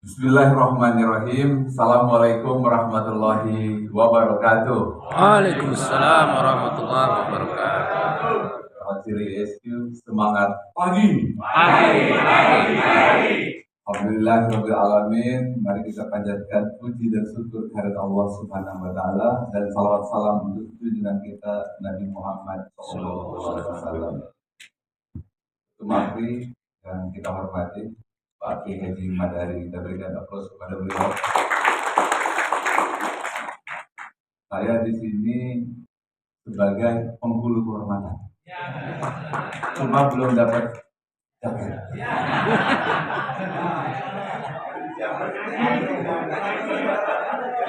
Bismillahirrahmanirrahim. Assalamualaikum warahmatullahi wabarakatuh. Waalaikumsalam warahmatullahi wabarakatuh. Selamat Ciri SQ, semangat pagi. Alhamdulillah alamin. Mari kita panjatkan puji dan syukur kehadirat Allah Subhanahu wa taala dan salawat salam untuk junjungan kita Nabi Muhammad SAW. Mari yang kita hormati Pak Kiai Haji Madari, kita berikan aplaus kepada beliau. Saya di sini sebagai penghulu kehormatan. Cuma belum dapat jaket.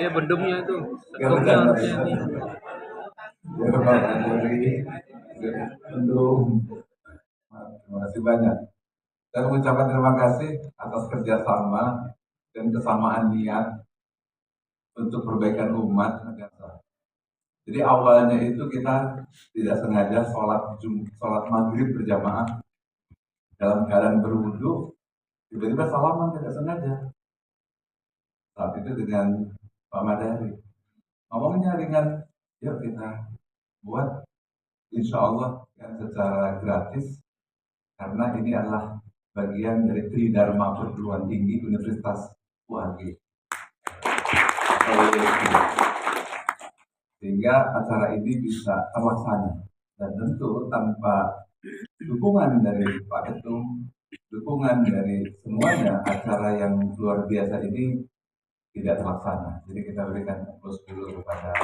Ya bendungnya itu. Kemudian bendung. Terima kasih banyak. Dan mengucapkan terima kasih atas kerjasama dan kesamaan niat untuk perbaikan umat negara. Jadi awalnya itu kita tidak sengaja sholat maghrib berjamaah dalam keadaan berwudu, tiba-tiba salaman tidak sengaja. Saat itu dengan Pak Madari, ngomongnya ringan, yuk kita buat insya Allah yang secara gratis, karena ini adalah bagian dari Tridharma Perguruan Tinggi Universitas UAG. Sehingga acara ini bisa terlaksana, dan tentu tanpa dukungan dari Pak Ketum, dukungan dari semuanya, acara yang luar biasa ini tidak terlaksana. Jadi kita berikan aplaus dulu kepada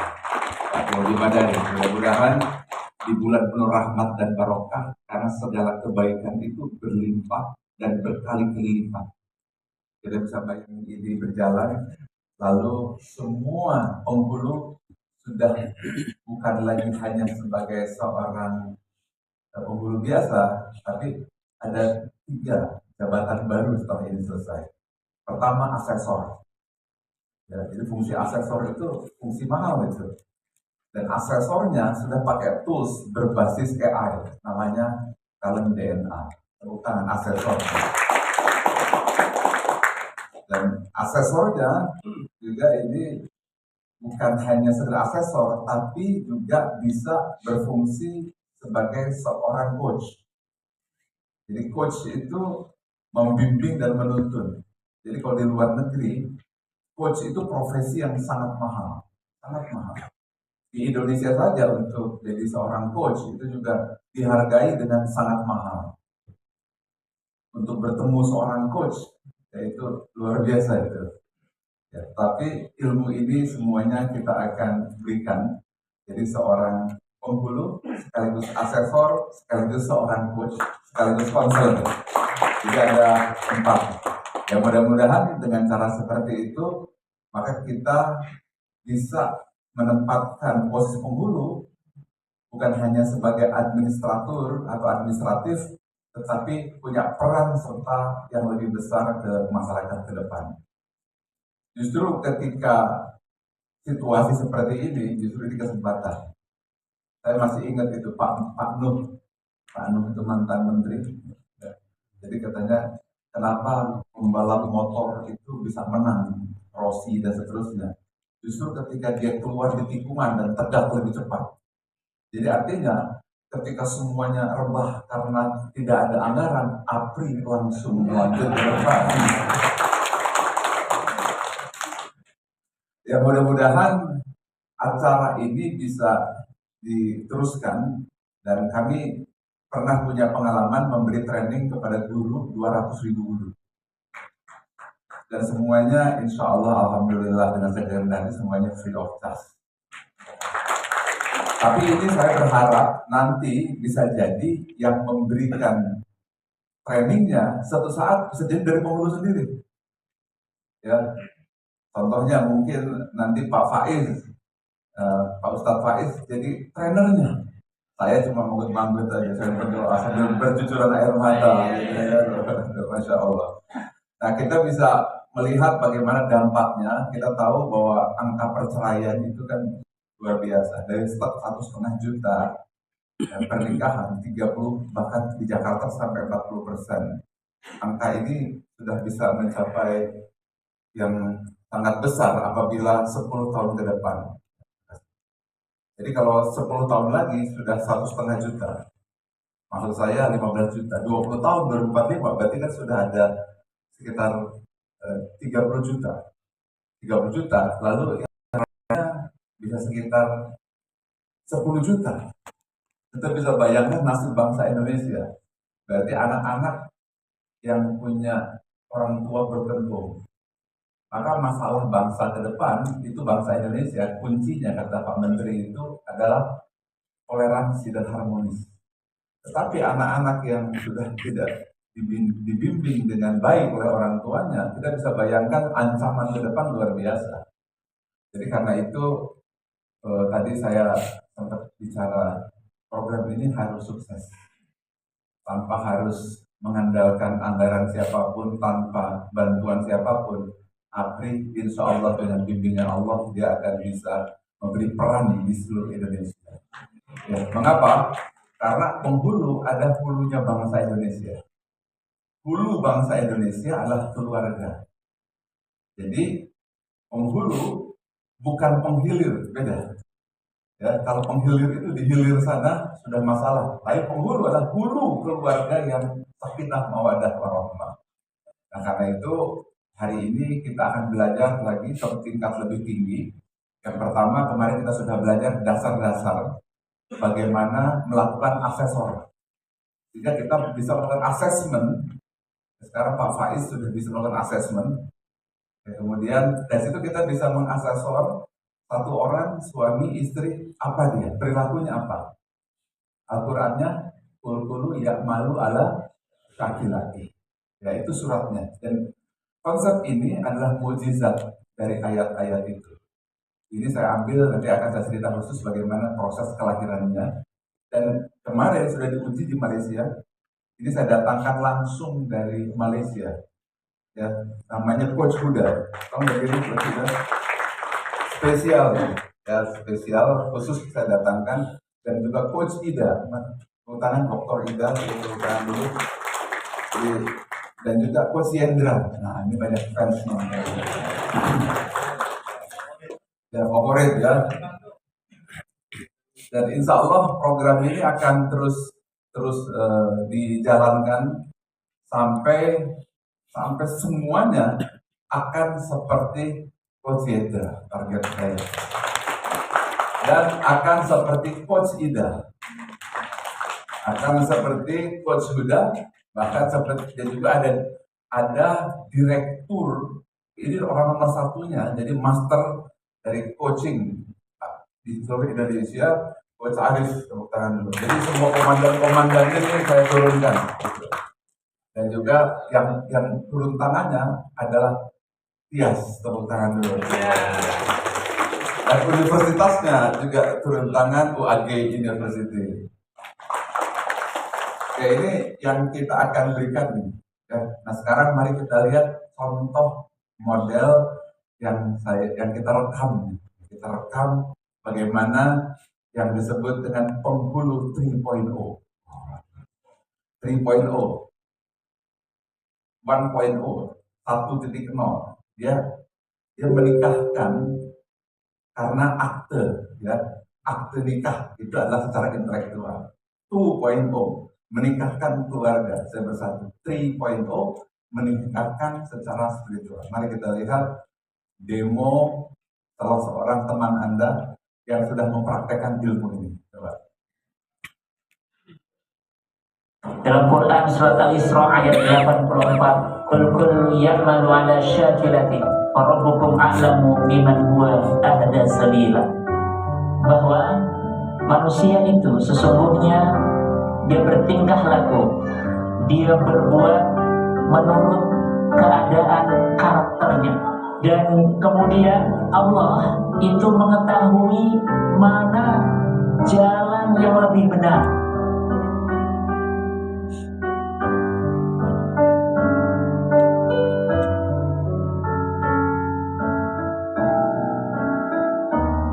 Pak Kiai Madari. Mudah-mudahan di bulan penuh rahmat dan barokah, karena segala kebaikan itu berlimpah dan berkali-kali lipat. Kita bisa bayangin ini berjalan, lalu semua penghulu sudah bukan lagi hanya sebagai seorang penghulu biasa, tapi ada 3 jabatan baru setelah ini selesai. Pertama, asesor. Ya, jadi fungsi asesor itu fungsi mahal itu. Dan asesornya sudah pakai tools berbasis AI, namanya Talent DNA. Tepuk tangan asesor. Dan asesornya juga ini bukan hanya sekedar asesor, tapi juga bisa berfungsi sebagai seorang coach. Jadi coach itu membimbing dan menuntun. Jadi kalau di luar negeri, coach itu profesi yang sangat mahal, sangat mahal. Di Indonesia saja untuk jadi seorang coach itu juga dihargai dengan sangat mahal. Untuk bertemu seorang coach, yaitu luar biasa itu. Ya, tapi ilmu ini semuanya kita akan berikan. Jadi seorang penghulu, sekaligus asesor, sekaligus seorang coach, sekaligus konselor. Jadi ada 4. Ya mudah-mudahan dengan cara seperti itu, maka kita bisa menempatkan posisi penghulu bukan hanya sebagai administrator atau administratif, tetapi punya peran serta yang lebih besar ke masyarakat ke depan. Justru ketika situasi seperti ini, justru ini kesempatan. Saya masih ingat itu Pak Nuh itu mantan menteri. Jadi katanya, kenapa pembalap motor itu bisa menang, Rossi dan seterusnya. Justru ketika dia keluar di tikungan dan tegak lebih cepat. Jadi artinya ketika semuanya rebah karena tidak ada anggaran, APRI langsung melanjut ke depan. Ya mudah-mudahan acara ini bisa diteruskan, dan kami pernah punya pengalaman memberi training kepada guru 200.000 guru. Dan semuanya insya Allah alhamdulillah dengan segala nanti semuanya free of charge. Tapi ini saya berharap nanti bisa jadi yang memberikan trainingnya suatu saat bisa jadi dari penghulu sendiri. Ya, contohnya mungkin nanti Pak Faiz, Pak Ustadz Faiz jadi trainernya. Saya cuma manggut-manggut aja, saya berdoa sambil bercucuran air mata, gitu, Masya Allah. Nah kita bisa melihat bagaimana dampaknya. Kita tahu bahwa angka perceraian itu kan luar biasa. Dari 1,5 juta pernikahan, 30 bahkan di Jakarta sampai 40%. Angka ini sudah bisa mencapai yang sangat besar apabila 10 tahun ke depan. Jadi kalau 10 tahun lagi sudah 1,5 juta. Maksud saya 15 juta. 20 tahun 2045 berarti kan sudah ada sekitar 30 juta. 30 juta. Lalu bisa sekitar 10 juta. Kita bisa bayangkan nasib bangsa Indonesia. Berarti anak-anak yang punya orang tua berkembang. Maka masalah bangsa ke depan itu bangsa Indonesia, kuncinya kata Pak Menteri itu adalah toleransi dan harmonis. Tetapi anak-anak yang sudah tidak dibimbing dengan baik oleh orang tuanya, kita bisa bayangkan ancaman ke depan luar biasa. Jadi karena itu tadi saya sempat bicara program ini harus sukses. Tanpa harus mengandalkan anggaran siapapun, tanpa bantuan siapapun, APRI insya Allah dengan bimbingan Allah dia akan bisa memberi peran di seluruh Indonesia. Ya, mengapa? Karena penghulu ada hulunya bangsa Indonesia. Hulu bangsa Indonesia adalah keluarga. Jadi penghulu bukan penghilir, beda. Ya, kalau penghilir itu di hilir sana sudah masalah. Tapi penghulu adalah hulu keluarga yang sakinah mawaddah warahmah. Nah karena itu hari ini kita akan belajar lagi tingkat lebih tinggi. Yang pertama kemarin kita sudah belajar dasar-dasar bagaimana melakukan asesor. Jika kita bisa melakukan asesmen, sekarang Pak Faiz sudah bisa melakukan asesmen. Kemudian dari situ kita bisa mengasesor satu orang suami istri apa dia, perilakunya apa. Al-Qur'annya kul ya malu ala laki-laki. Ya itu suratnya. Dan konsep ini adalah mukjizat dari ayat-ayat itu. Ini saya ambil, nanti akan saya cerita khusus bagaimana proses kelahirannya. Dan kemarin sudah diuji di Malaysia. Ini saya datangkan langsung dari Malaysia. Ya, namanya Coach Huda. Kamu dari Coach Huda? Spesial, ya spesial khusus saya datangkan. Dan juga Coach Ida, tangan Dr. Ida, tangan dulu. Dan juga Coach Yendra. Nah ini banyak fansnya. Ya favorit ya. Dan insya Allah program ini akan terus dijalankan sampai semuanya akan seperti Coach Yendra target saya. Dan akan seperti Coach Ida. Akan seperti Coach Huda. Bahkan seperti dan juga ada direktur, ini orang nomor satunya, jadi master dari coaching di seluruh Indonesia, Coach Arif, tepuk tangan dulu. Jadi semua komandan ini saya turunkan. Dan juga yang turun tangannya adalah Tias, tepuk tangan dulu. Dan universitasnya juga turun tangan UAG University. Ya ini yang kita akan berikan nih. Ya, nah sekarang mari kita lihat contoh model yang kita rekam. Kita rekam bagaimana yang disebut dengan penghulu 3.0. 3.0. 1.0. 1.0. Dia menikahkan karena akte, ya. Akte nikah itu adalah secara intelektual. 2.0 menikahkan keluarga saya bersatu. 3.0 menikahkan secara spiritual. Mari kita lihat demo salah seorang teman Anda yang sudah mempraktekkan ilmu ini. Coba. Dalam Quran surat Al-Isra ayat 84, "Qul kullu ya'malu 'ala syakilati, wa rabbukum a'lamu biman huwa ahda sabila." Bahwa manusia itu sesungguhnya dia bertingkah laku, dia berbuat menurut keadaan karakternya, dan kemudian Allah itu mengetahui mana jalan yang lebih benar.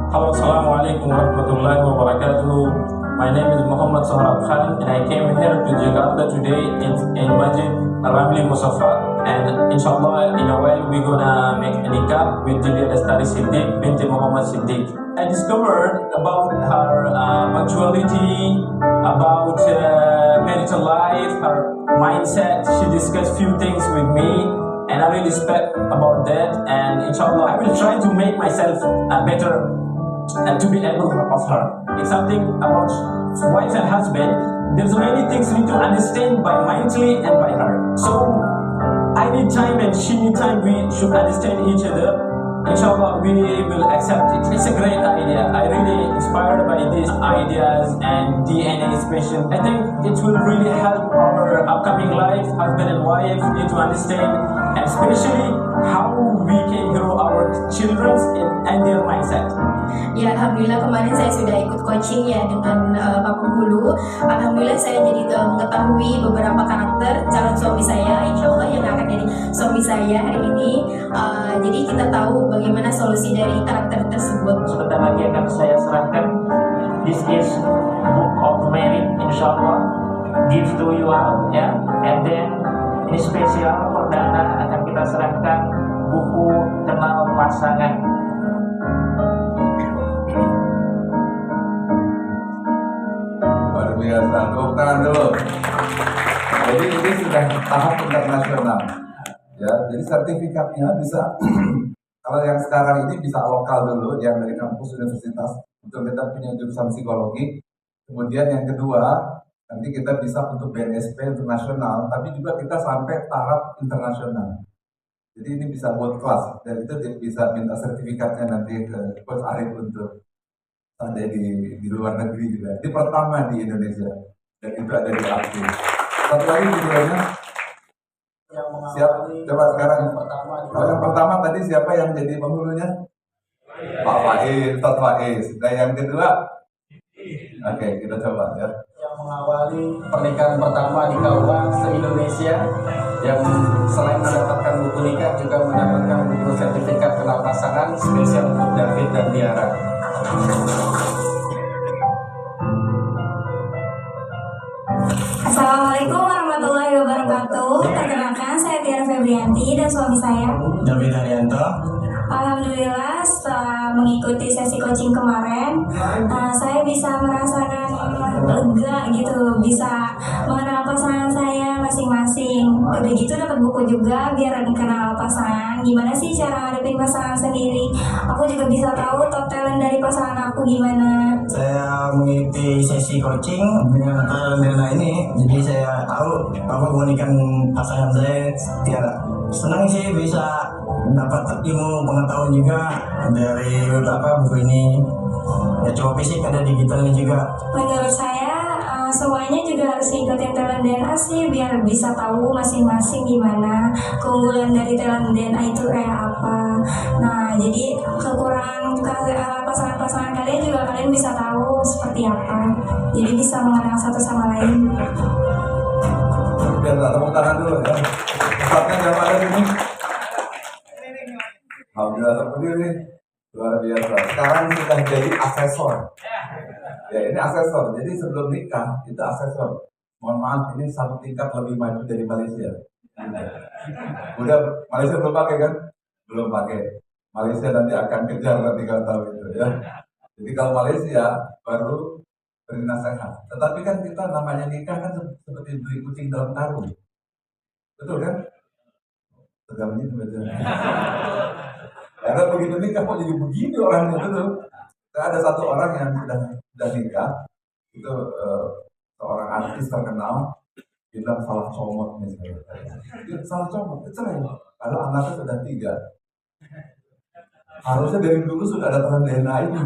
Halo, Assalamualaikum warahmatullahi wabarakatuh. My name is Muhammad Sohrab Khan and I came here to Jakarta today in Masjid Al-Ramli Musafa And inshallah, in a while, we're gonna make a nikah with Julia Lestari Siddiq binti Muhammad Siddiq. I discovered about her punctuality, about marital life, her mindset. She discussed few things with me, and I really respect about that. And inshallah, I will try to make myself better and to be able of her. It's something about wife and husband. There's many things we need to understand by mentally and by her. So I need time and she need time. We should understand each other. Inshallah, we will accept it. It's a great idea. I really inspired by these ideas and DNA special. I think it will really help our upcoming life, husband and wife need to understand, and especially how we can grow our children and their mindset. Ya, alhamdulillah kemarin saya sudah ikut coaching ya dengan Pak Penghulu. Alhamdulillah saya jadi mengetahui beberapa karakter calon suami saya, insya Allah yang akan jadi suami saya hari ini. Jadi kita tahu bagaimana solusi dari karakter tersebut. Sebentar lagi akan saya serahkan. This is book of merit, inshallah, give to you all, ya. And then ini spesial perdana akan kita serahkan buku kenal pasangan. Luar biasa, tepuk tangan dulu. Jadi ini sudah tahap internasional, ya. Jadi sertifikatnya bisa kalau yang sekarang ini bisa lokal dulu, yang dari kampus universitas untuk kita punya jurusan psikologi. Kemudian yang kedua, nanti kita bisa untuk BNSP untuk nasional, tapi juga kita sampai tahap internasional. Jadi ini bisa world class, dan itu bisa minta sertifikatnya nanti ke Coach Arif untuk ada di luar negeri juga. Ini pertama di Indonesia, dan itu ada di Aktif. Satu lagi videonya. Siap, coba sekarang. Kalau yang pertama tadi siapa yang jadi penghulunya? Pak Faiz, Ustaz Faiz. Dan yang kedua, oke, kita coba ya. Yang mengawali pernikahan pertama di KUA se-Indonesia, yang selain mendapatkan buku nikah juga mendapatkan buku sertifikat kenal pasangan spesial untuk David dan Tiara. Assalamualaikum warahmatullahi wabarakatuh. Perkenalkan, saya Tiara Febrianti dan suami saya David Haryanto. Alhamdulillah setelah mengikuti sesi coaching kemarin, saya bisa merasakan lega gitu, bisa mengenal pasangan saya masing-masing. Udah gitu dapat buku juga biar kenal pasangan. Gimana sih cara ngadepin pasangan sendiri? Aku juga bisa tahu top talent dari pasangan aku gimana. Saya mengikuti sesi coaching dengan Dela ini, jadi saya tahu apa keunikan pasangan saya Tiara. Senang sih bisa mendapat ilmu pengetahuan juga dari buku ini. Ya coba fisik ada digitalnya juga. Menurut saya semuanya juga harus ikutin talent DNA sih biar bisa tahu masing-masing gimana keunggulan dari talent DNA itu kayak apa. Nah jadi kekurangan pasangan-pasangan kalian juga kalian bisa tahu seperti apa. Jadi bisa mengenal satu sama lain. Biar tepuk tangan dulu ya. Ustaznya siapa ada di sini? Alhamdulillah berdiri, luar biasa. Sekarang sudah jadi asesor. Ya ini asesor. Jadi sebelum nikah itu asesor. Mohon maaf, ini satu tingkat lebih maju dari Malaysia. Udah Malaysia belum pakai kan? Belum pakai. Malaysia nanti akan kejar nanti kalau tahu itu ya. Jadi kalau Malaysia baru beri nasihat. Tetapi kan kita namanya nikah kan seperti beli kucing dalam karung. Betul kan? Tegamnya itu betul. Karena begitu nikah kok jadi begini orangnya betul. Ada satu orang yang sudah nikah, itu seorang artis terkenal, bilang salah comot misalnya. Dia salah comot, cerai. Padahal anaknya sudah 3. Harusnya dari dulu sudah ada talent DNA ini.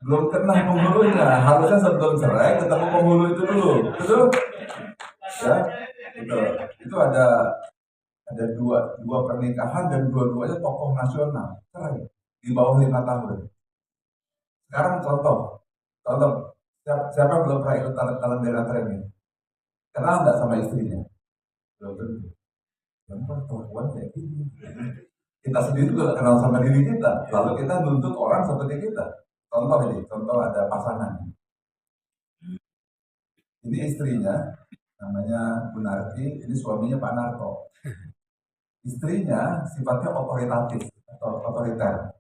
Belum kenal penghulunya, harusnya sebelum cerai ketemu penghulu itu dulu, betul? Ya, itu ada dua pernikahan dan dua-duanya tokoh nasional, cerai di bawah 5 tahun. Sekarang contoh, siapa yang belum pernah ikut talent DNA training? Kenal nggak sama istrinya? Belum tentu. Kenapa perempuan kayak gini? Kita sendiri juga kenal sama diri kita, lalu kita nuntut orang seperti kita. Contoh ada pasangan. Ini istrinya, namanya Bu Narti, ini suaminya Pak Narto. Istrinya sifatnya otoritatif atau otoriter,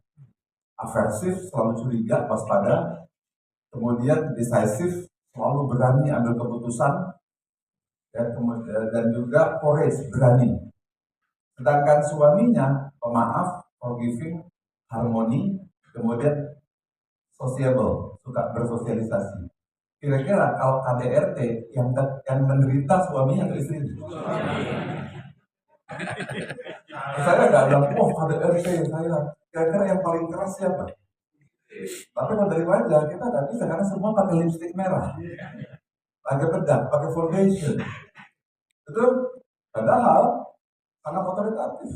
aversif, selalu curiga, waspada, kemudian decisive, selalu berani ambil keputusan, dan juga courage, berani. Sedangkan suaminya pemaaf, forgiving, harmoni, kemudian sociable, suka bersosialisasi. Kira-kira kalau KDRT yang menderita suaminya atau istrinya? Saya nggak bilang, KDRT saya. Kira-kira yang paling keras siapa? Tapi kalau dari wajah kita nggak bisa karena semua pakai lipstick merah, pakai bedak, pakai foundation. Betul? Padahal sangat otoritatif.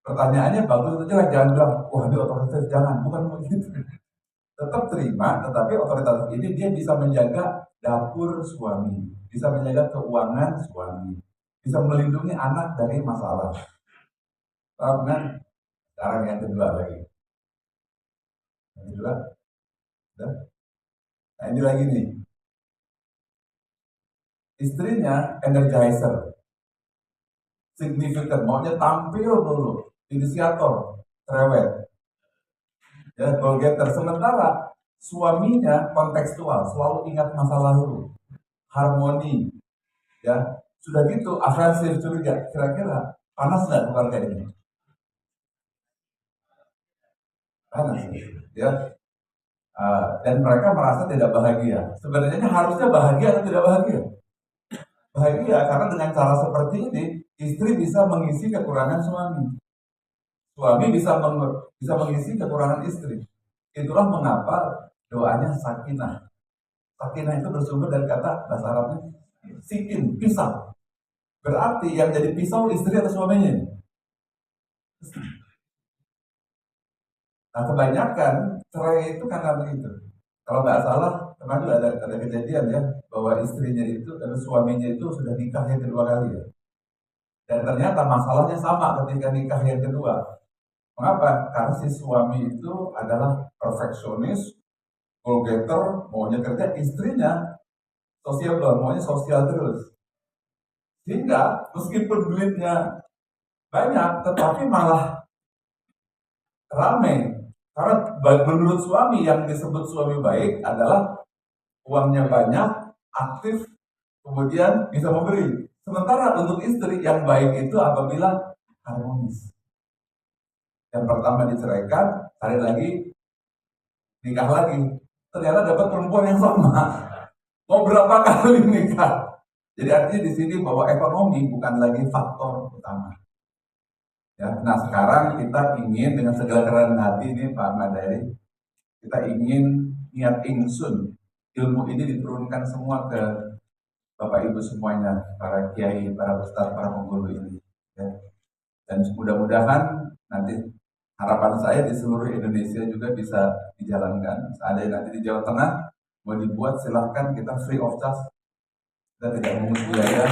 Pertanyaannya bagus saja lah, jangan bilang, wah dia otoritatif, jangan, bukan begitu. Tetap terima, tetapi otoritatif ini dia bisa menjaga dapur suami, bisa menjaga keuangan suami, bisa melindungi anak dari masalah. Paham kan? Sekarang yang kedua lagi. Yang kedua, nah ini lagi nih. Istrinya energizer, significant, maunya tampil dulu, inisiator, cerewet. Ya, goal getter. Sementara suaminya kontekstual, selalu ingat masa lalu, harmoni, ya sudah gitu, aversif, curiga. Kira-kira panas nggak keluarga ini? Panas, ya. Dan mereka merasa tidak bahagia. Sebenarnya harusnya bahagia atau tidak bahagia? Bahagia, karena dengan cara seperti ini istri bisa mengisi kekurangan suami. Suami bisa mengisi kekurangan istri. Itulah mengapa doanya sakinah. Sakinah itu bersumber dari kata bahasa Arabnya sikin, pisau. Berarti yang jadi pisau istri atau suaminya. Nah kebanyakan cerai itu karena begitu. Kalau nggak salah kemarin ada kejadian ya bahwa istrinya itu dan suaminya itu sudah nikah yang kedua kali ya. Dan ternyata masalahnya sama ketika nikah yang kedua. Mengapa? Karena si suami itu adalah perfeksionis, goal getter, maunya kerja, istrinya sosial, maunya sosial terus. Sehingga meskipun duitnya banyak, tetapi malah rame. Karena menurut suami yang disebut suami baik adalah uangnya banyak, aktif, kemudian bisa memberi. Sementara untuk istri yang baik itu apabila harmonis. Yang pertama diceraikan, hari lagi nikah lagi. Ternyata dapat perempuan yang sama. Mau berapa kali nikah? Jadi artinya di sini bahwa ekonomi bukan lagi faktor utama. Ya, nah sekarang kita ingin dengan segala kerendahan hati ini Pak Madari, kita ingin niat ingsun ilmu ini diturunkan semua ke Bapak Ibu semuanya, para kiai, para ustadz, para pengguru ini. Ya. Dan mudah-mudahan nanti harapan saya di seluruh Indonesia juga bisa dijalankan. Seandainya nanti di Jawa Tengah mau dibuat, silahkan, kita free of charge. Kita tidak mengungut biaya.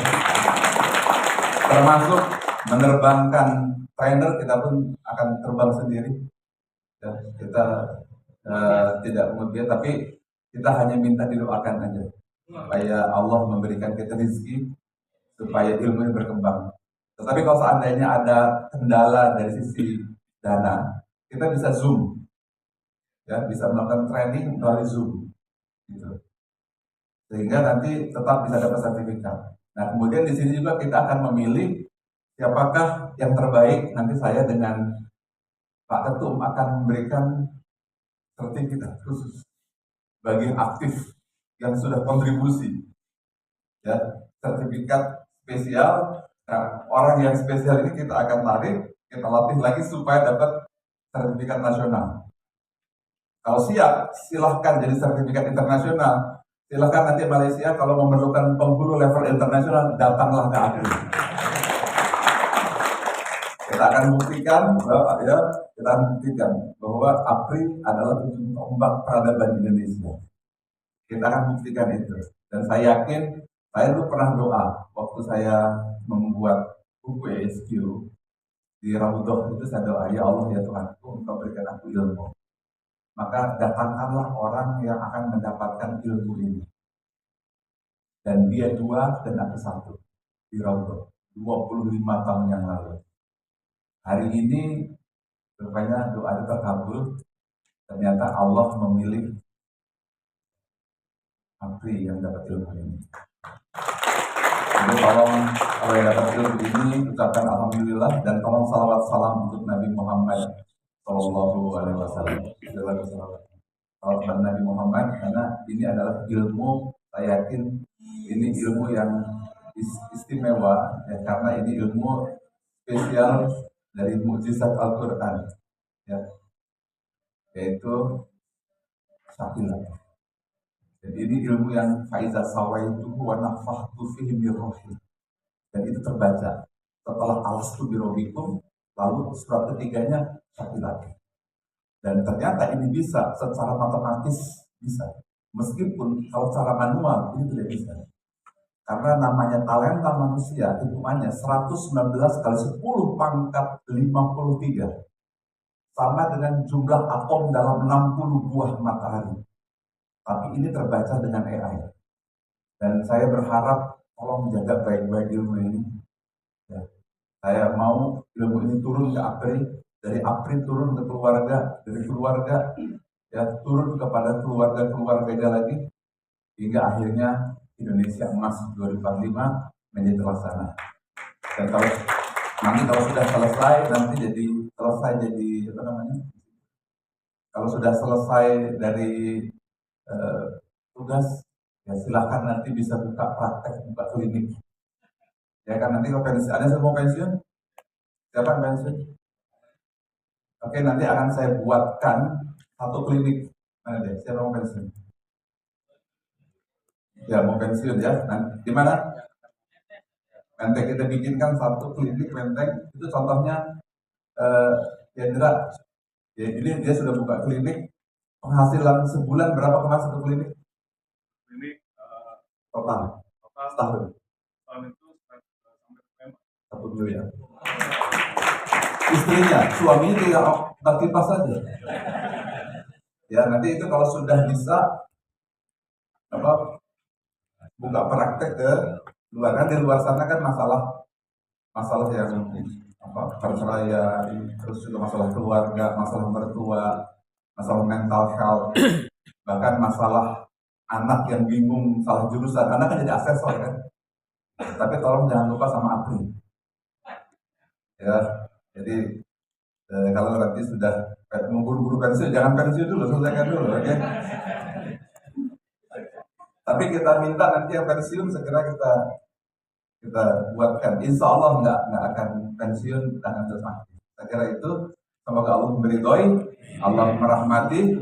Termasuk menerbangkan trainer, kita pun akan terbang sendiri. Dan kita tidak mengungut biaya, tapi kita hanya minta didoakan aja. Supaya Allah memberikan kita rezeki, supaya ilmu ini berkembang. Tetapi kalau seandainya ada kendala dari sisi dana, kita bisa Zoom, ya, bisa melakukan training melalui Zoom, gitu. Sehingga nanti tetap bisa dapat sertifikat. Nah, kemudian di sini juga kita akan memilih siapakah yang terbaik. Nanti saya dengan Pak Ketum akan memberikan sertifikat khusus bagi yang aktif yang sudah kontribusi, ya, sertifikat spesial. Nah, orang yang spesial ini kita akan tarik, kita latih lagi supaya dapat sertifikat nasional. Kalau siap, silahkan jadi sertifikat internasional. Silahkan nanti Malaysia kalau memerlukan pengguru level internasional, datanglah ke aku. Kita akan buktikan bahwa APRI adalah ujung tombak peradaban Indonesia. Kita akan buktikan itu. Dan saya yakin, saya dulu pernah doa waktu saya membuat buku ESQ di Raudhah itu, saya doa, ya Allah ya Tuhanku, Engkau berikan aku ilmu. Maka datangkanlah orang yang akan mendapatkan ilmu ini. dan dia 2 dan aku 1 di Raudhah 25 tahun yang lalu. Hari ini rupanya doa itu terkabul. Ternyata Allah memilih Apri yang dapat ilmu ini. Jadi tolong kalau yang dapat ilmu ini ucapkan alhamdulillah, dan tolong salawat salam untuk Nabi Muhammad Sallallahu Alaihi Wasallam. Salawat Nabi Muhammad, karena ini adalah ilmu, saya yakin ini ilmu yang istimewa ya, karena ini ilmu spesial dari mukjizat Al-Quran ya, yaitu syakilah. Jadi ini ilmu yang faiza sawaituhu wa nafahtu fihi min ruhi, dan itu terbaca setelah alastu birabbikum, lalu surat ketiganya syakilah. Dan ternyata ini bisa secara matematis bisa, meskipun kalau secara manual ini tidak bisa. Karena namanya talenta manusia, hitungannya 119 kali 10 pangkat 53 sama dengan jumlah atom dalam 60 buah matahari. Tapi ini terbaca dengan AI. Dan saya berharap tolong jaga baik-baik ilmu ini ya. Saya mau ilmu ini turun ke Apri, dari Apri turun ke keluarga, dari keluarga ya turun kepada keluarga-keluarganya lagi, hingga akhirnya Indonesia Emas 2045 menjadi terlaksana. Dan kalau nanti kalau sudah selesai, apa namanya? Kalau sudah selesai dari tugas, ya silakan nanti bisa buka praktek, buka klinik. Ya kan, nanti kalau pensiun, ada yang mau pensiun? Siapa yang pensiun? Oke, nanti akan saya buatkan satu klinik. Mana deh? Siapa mau pensiun? Ya mau pensiun ya. Nanti di mana? Menteng, kita bikinkan satu klinik Menteng. Itu contohnya Hendra. Ya, ini dia sudah buka klinik. Penghasilan sebulan berapa kemarin satu klinik? Klinik total setahun. Tahun itu sampai 1 miliar. Istrinya, suaminya tidak kipas saja. Ya nanti itu kalau sudah bisa buka praktek ke luar, kan di luar sana kan masalah yang perceraian, terus juga masalah keluarga, masalah mertua, masalah mental health, bahkan masalah anak yang bingung salah jurusan, anak kan jadi asesor kan. Tapi tolong jangan lupa sama Apri ya. Jadi kalau nanti sudah mau buru-buru pensiun, jangan pensiun dulu, selesaikan dulu, oke? Tapi kita minta nanti yang pensiun segera kita buatkan. Insya Allah nggak akan pensiun dan terus aktif. Saya kira itu, semoga Allah memberi doi, Allah merahmati.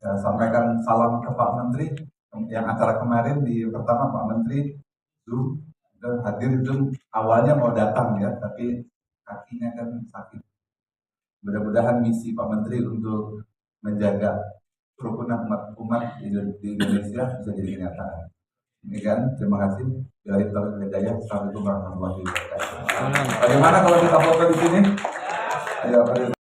Ya, sampaikan salam ke Pak Menteri yang acara kemarin di pertama Pak Menteri Zoom, hadir Zoom, awalnya mau datang ya, tapi kakinya kan sakit. Mudah-mudahan misi Pak Menteri untuk menjaga kerukunan umat di Indonesia bisa jadi kenyataan. Demikian, terima kasih. Assalamualaikum warahmatullahi wabarakatuh. Bagaimana kalau kita foto di sini? Ayo,